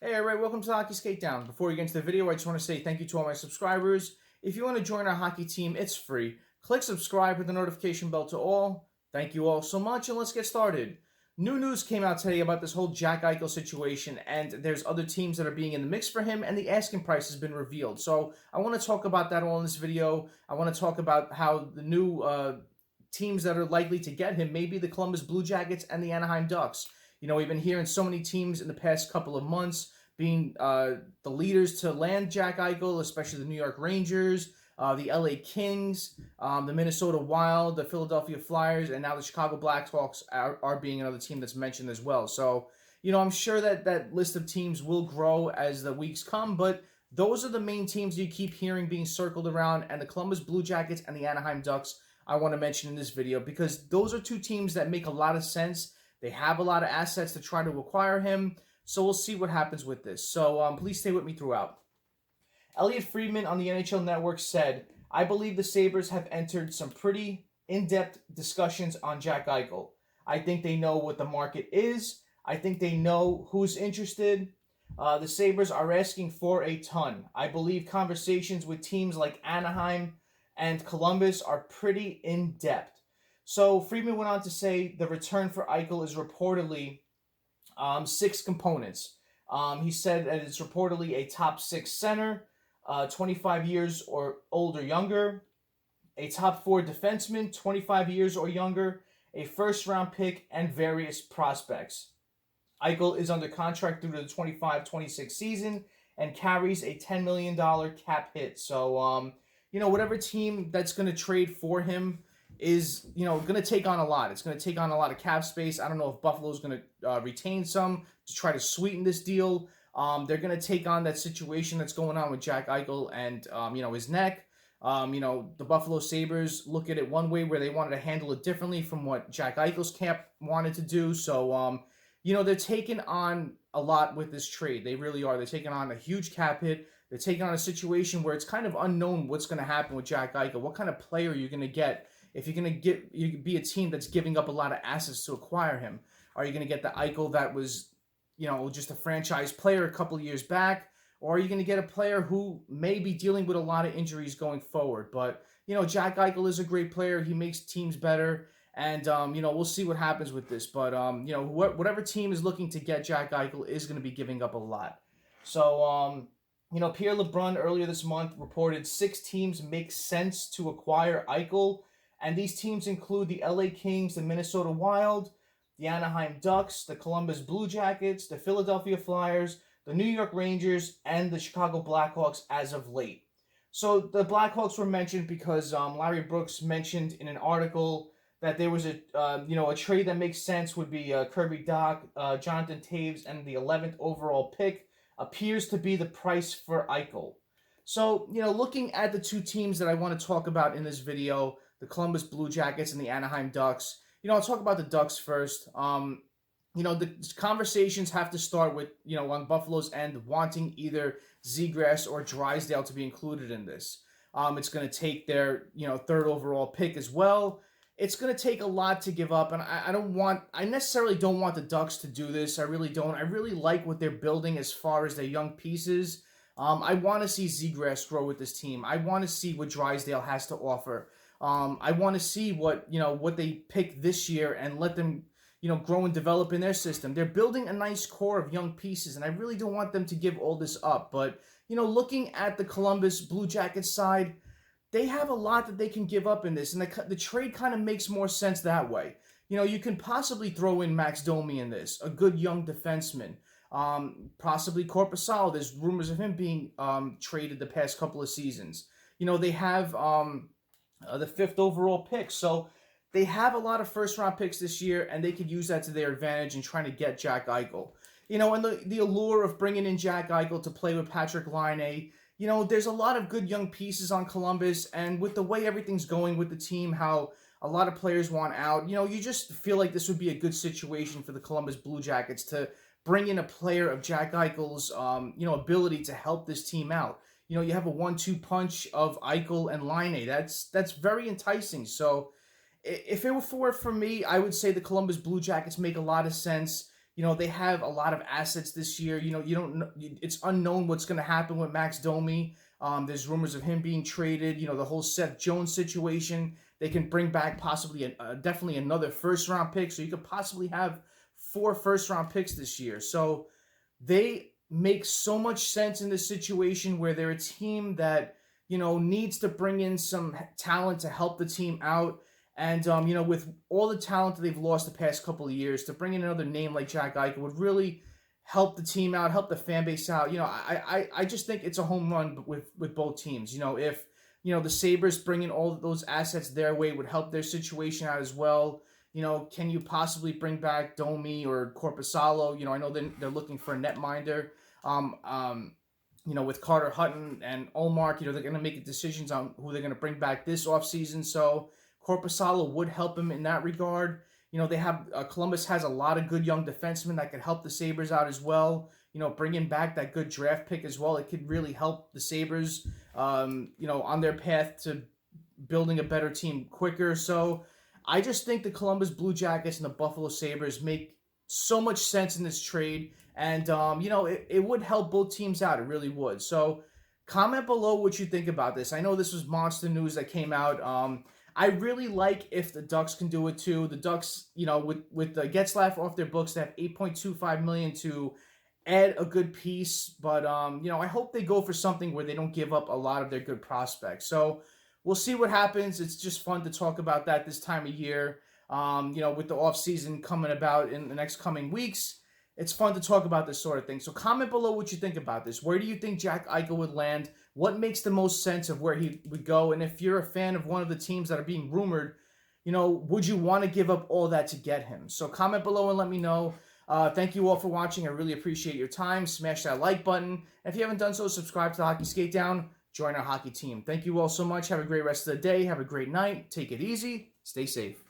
Hey, all right, welcome to the Hockey Skate Down. Before we get into the video, I just want to say thank you to all my subscribers. If you want to join our hockey team, it's free. Click subscribe with the notification bell to all. Thank you all so much, and let's get started. New news came out today about this whole Jack Eichel situation, and there's other teams that are being in the mix for him, and the asking price has been revealed. So I want to talk about that all in this video. I want to talk about how the new teams that are likely to get him may be the Columbus Blue Jackets and the Anaheim Ducks. You know, we've been hearing so many teams in the past couple of months being the leaders to land Jack Eichel, especially the New York Rangers, the LA Kings, the Minnesota Wild, the Philadelphia Flyers, and now the Chicago Blackhawks are being another team that's mentioned as well. So, you know, I'm sure that that list of teams will grow as the weeks come, but those are the main teams you keep hearing being circled around, and the Columbus Blue Jackets and the Anaheim Ducks I want to mention in this video because those are two teams that make a lot of sense. They have a lot of assets to try to acquire him. So we'll see what happens with this. So please stay with me throughout. Elliot Friedman on the NHL Network said, I believe the Sabres have entered some pretty in-depth discussions on Jack Eichel. I think they know what the market is. I think they know who's interested. The Sabres are asking for a ton. I believe conversations with teams like Anaheim and Columbus are pretty in-depth. So Friedman went on to say the return for Eichel is reportedly 6 components. He said that it's reportedly a top 6 center, 25 years or older younger, a top 4 defenseman, 25 years or younger, a first-round pick, and various prospects. Eichel is under contract through the 25-26 season and carries a $10 million cap hit. So, you know, whatever team that's going to trade for him is, you know, going to take on a lot. It's going to take on a lot of cap space. I don't know if Buffalo's going to retain some to try to sweeten this deal. They're going to take on that situation that's going on with Jack Eichel and, you know, his neck. You know, the Buffalo Sabres look at it one way where they wanted to handle it differently from what Jack Eichel's camp wanted to do. So, you know, they're taking on a lot with this trade. They really are. They're taking on a huge cap hit. They're taking on a situation where it's kind of unknown what's going to happen with Jack Eichel. What kind of player you're going to get if you're going to be a team that's giving up a lot of assets to acquire him. Are you going to get the Eichel that was, you know, just a franchise player a couple of years back? Or are you going to get a player who may be dealing with a lot of injuries going forward? But, you know, Jack Eichel is a great player. He makes teams better. And, you know, we'll see what happens with this. But, you know, whatever team is looking to get Jack Eichel is going to be giving up a lot. So, you know, Pierre LeBrun earlier this month reported 6 teams make sense to acquire Eichel. And these teams include the LA Kings, the Minnesota Wild, the Anaheim Ducks, the Columbus Blue Jackets, the Philadelphia Flyers, the New York Rangers, and the Chicago Blackhawks as of late. So the Blackhawks were mentioned because Larry Brooks mentioned in an article that there was a you know, a trade that makes sense would be Kirby Dach, Jonathan Toews, and the 11th overall pick appears to be the price for Eichel. So, you know, looking at the two teams that I want to talk about in this video, the Columbus Blue Jackets and the Anaheim Ducks. You know, I'll talk about the Ducks first. You know, the conversations have to start with, you know, on Buffalo's end, wanting either Zegras or Drysdale to be included in this. It's going to take their, you know, 3rd overall pick as well. It's going to take a lot to give up, and I necessarily don't want the Ducks to do this. I really don't. I really like what they're building as far as their young pieces. I want to see Zegras grow with this team. I want to see what Drysdale has to offer. I want to see what, you know, what they pick this year and let them, you know, grow and develop in their system. They're building a nice core of young pieces, and I really don't want them to give all this up. But, you know, looking at the Columbus Blue Jackets side, they have a lot that they can give up in this, and the trade kind of makes more sense that way. You know, you can possibly throw in Max Domi in this, a good young defenseman. Possibly Korpisalo. There's rumors of him being traded the past couple of seasons. You know, they have the 5th overall pick. So they have a lot of first-round picks this year, and they could use that to their advantage in trying to get Jack Eichel. You know, and the allure of bringing in Jack Eichel to play with Patrik Laine, you know, there's a lot of good young pieces on Columbus, and with the way everything's going with the team, how a lot of players want out, you know, you just feel like this would be a good situation for the Columbus Blue Jackets to bring in a player of Jack Eichel's, you know, ability to help this team out. You know, you have a 1-2 punch of Eichel and Laine. That's very enticing. So if it were for me, I would say the Columbus Blue Jackets make a lot of sense. They have a lot of assets this year. You don't know, it's unknown what's going to happen with Max Domi. There's rumors of him being traded. The whole Seth Jones situation. They can bring back possibly definitely another first-round pick. So you could possibly have 4 first-round picks this year. So they make so much sense in this situation where they're a team that, needs to bring in some talent to help the team out. And, with all the talent that they've lost the past couple of years, to bring in another name like Jack Eichel would really help the team out, help the fan base out. I just think it's a home run with both teams. If, the Sabres bringing all of those assets their way would help their situation out as well. Can you possibly bring back Domi or Korpisalo? I know they're looking for a netminder. With Carter Hutton and Olmark, they're going to make decisions on who they're going to bring back this offseason. So Korpisalo would help him in that regard. They have Columbus has a lot of good young defensemen that could help the Sabres out as well. Bringing back that good draft pick as well, it could really help the Sabres, on their path to building a better team quicker. So I just think the Columbus Blue Jackets and the Buffalo Sabres make so much sense in this trade. And, it would help both teams out. It really would. So comment below what you think about this. I know this was monster news that came out. I really like if the Ducks can do it too. The Ducks, with the Getzlaf off their books, they have $8.25 million to add a good piece. But, I hope they go for something where they don't give up a lot of their good prospects. So we'll see what happens. It's just fun to talk about that this time of year. With the offseason coming about in the next coming weeks, it's fun to talk about this sort of thing. So comment below what you think about this. Where do you think Jack Eichel would land? What makes the most sense of where he would go? And if you're a fan of one of the teams that are being rumored, would you want to give up all that to get him? So comment below and let me know. Thank you all for watching. I really appreciate your time. Smash that like button. And if you haven't done so, subscribe to the Hockey Skate Down. Join our hockey team. Thank you all so much. Have a great rest of the day. Have a great night. Take it easy. Stay safe.